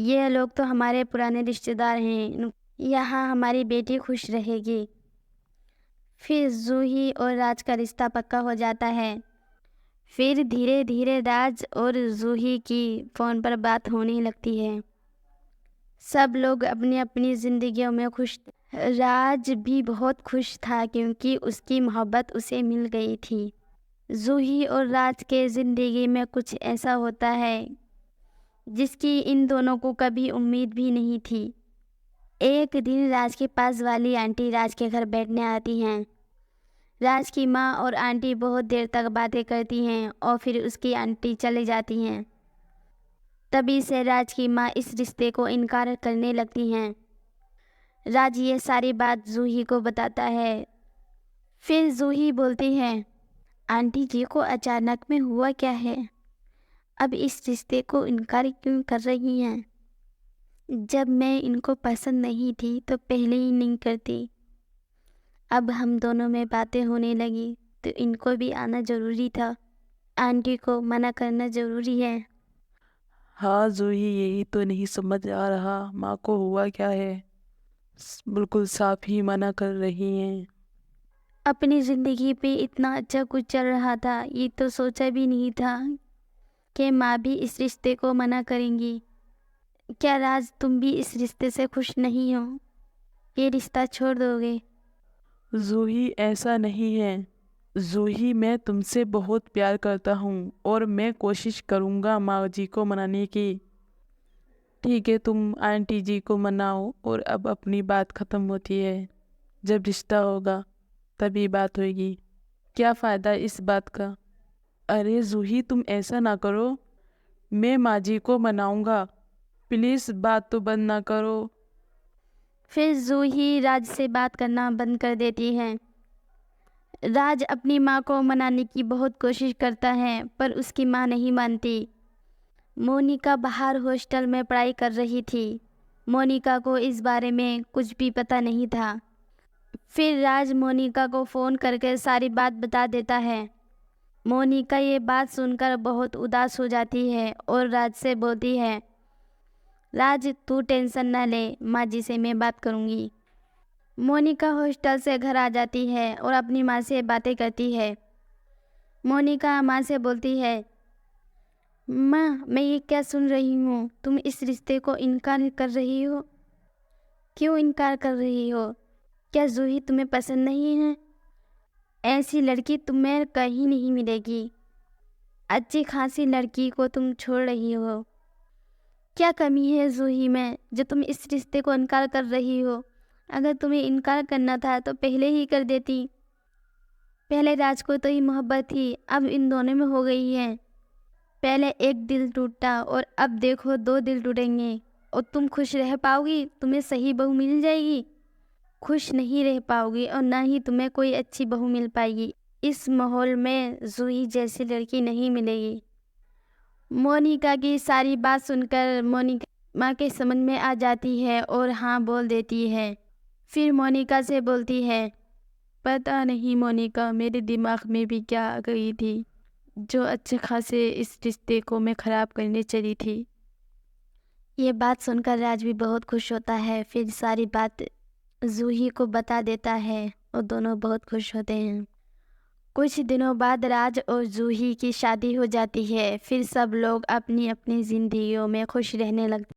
ये लोग तो हमारे पुराने रिश्तेदार हैं, यहाँ हमारी बेटी खुश रहेगी। फिर जूही और राज का रिश्ता पक्का हो जाता है। फिर धीरे धीरे राज और जूही की फ़ोन पर बात होने लगती है। सब लोग अपनी अपनी ज़िंदगियों में खुश। राज भी बहुत खुश था क्योंकि उसकी मोहब्बत उसे मिल गई थी। जूही और राज के ज़िंदगी में कुछ ऐसा होता है जिसकी इन दोनों को कभी उम्मीद भी नहीं थी। एक दिन राज के पास वाली आंटी राज के घर बैठने आती हैं। राज की माँ और आंटी बहुत देर तक बातें करती हैं और फिर उसकी आंटी चली जाती हैं। तभी से राज की माँ इस रिश्ते को इनकार करने लगती हैं। राज ये सारी बात जूही को बताता है। फिर जूही बोलती है, आंटी जी को अचानक में हुआ क्या है? अब इस रिश्ते को इनकार क्यों कर रही हैं? जब मैं इनको पसंद नहीं थी तो पहले ही नहीं करती। अब हम दोनों में बातें होने लगी तो इनको भी आना ज़रूरी था। आंटी को मना करना ज़रूरी है। हाँ जूही, यही तो नहीं समझ आ रहा माँ को हुआ क्या है। बिल्कुल साफ ही मना कर रही हैं। अपनी ज़िंदगी पे इतना अच्छा कुछ चल रहा था, ये तो सोचा भी नहीं था कि माँ भी इस रिश्ते को मना करेंगी। क्या राज, तुम भी इस रिश्ते से खुश नहीं हो? ये रिश्ता छोड़ दोगे? जूही, ऐसा नहीं है। जूही, मैं तुमसे बहुत प्यार करता हूँ और मैं कोशिश करूँगा माँ जी को मनाने की। ठीक है, तुम आंटी जी को मनाओ और अब अपनी बात ख़त्म होती है। जब रिश्ता होगा तभी बात होगी। क्या फ़ायदा इस बात का। अरे जूही, तुम ऐसा ना करो। मैं माँ जी को मनाऊँगा। प्लीज़ बात तो बंद ना करो। फिर जूही राज से बात करना बंद कर देती है। राज अपनी माँ को मनाने की बहुत कोशिश करता है पर उसकी माँ नहीं मानती। मोनिका बाहर हॉस्टल में पढ़ाई कर रही थी। मोनिका को इस बारे में कुछ भी पता नहीं था। फिर राज मोनिका को फ़ोन करके सारी बात बता देता है। मोनिका ये बात सुनकर बहुत उदास हो जाती है और राज से बोलती है, राज तू टेंशन न ले, माँ जी से मैं बात करूँगी। मोनिका हॉस्टल से घर आ जाती है और अपनी माँ से बातें करती है। मोनिका माँ से बोलती है, माँ मैं ये क्या सुन रही हूँ, तुम इस रिश्ते को इनकार कर रही हो? क्यों इनकार कर रही हो? क्या जूही तुम्हें पसंद नहीं है? ऐसी लड़की तुम्हें कहीं नहीं मिलेगी। अच्छी खासी लड़की को तुम छोड़ रही हो। क्या कमी है जूही में जो तुम इस रिश्ते को इनकार कर रही हो? अगर तुम्हें इनकार करना था तो पहले ही कर देती। पहले राज को तो ही मोहब्बत थी, अब इन दोनों में हो गई है। पहले एक दिल टूटा और अब देखो दो दिल टूटेंगे। और तुम खुश रह पाओगी? तुम्हें सही बहू मिल जाएगी? खुश नहीं रह पाओगी और ना ही तुम्हें कोई अच्छी बहू मिल पाएगी। इस माहौल में जूही जैसी लड़की नहीं मिलेगी। मोनिका की सारी बात सुनकर मोनिका माँ के समझ में आ जाती है और हाँ बोल देती है। फिर मोनिका से बोलती है, पता नहीं मोनिका मेरे दिमाग में भी क्या आ गई थी जो अच्छे खासे इस रिश्ते को मैं ख़राब करने चली थी। ये बात सुनकर राज भी बहुत खुश होता है। फिर सारी बात जूही को बता देता है और दोनों बहुत खुश होते हैं। कुछ दिनों बाद राज और जूही की शादी हो जाती है। फिर सब लोग अपनी अपनी ज़िंदगियों में खुश रहने लगते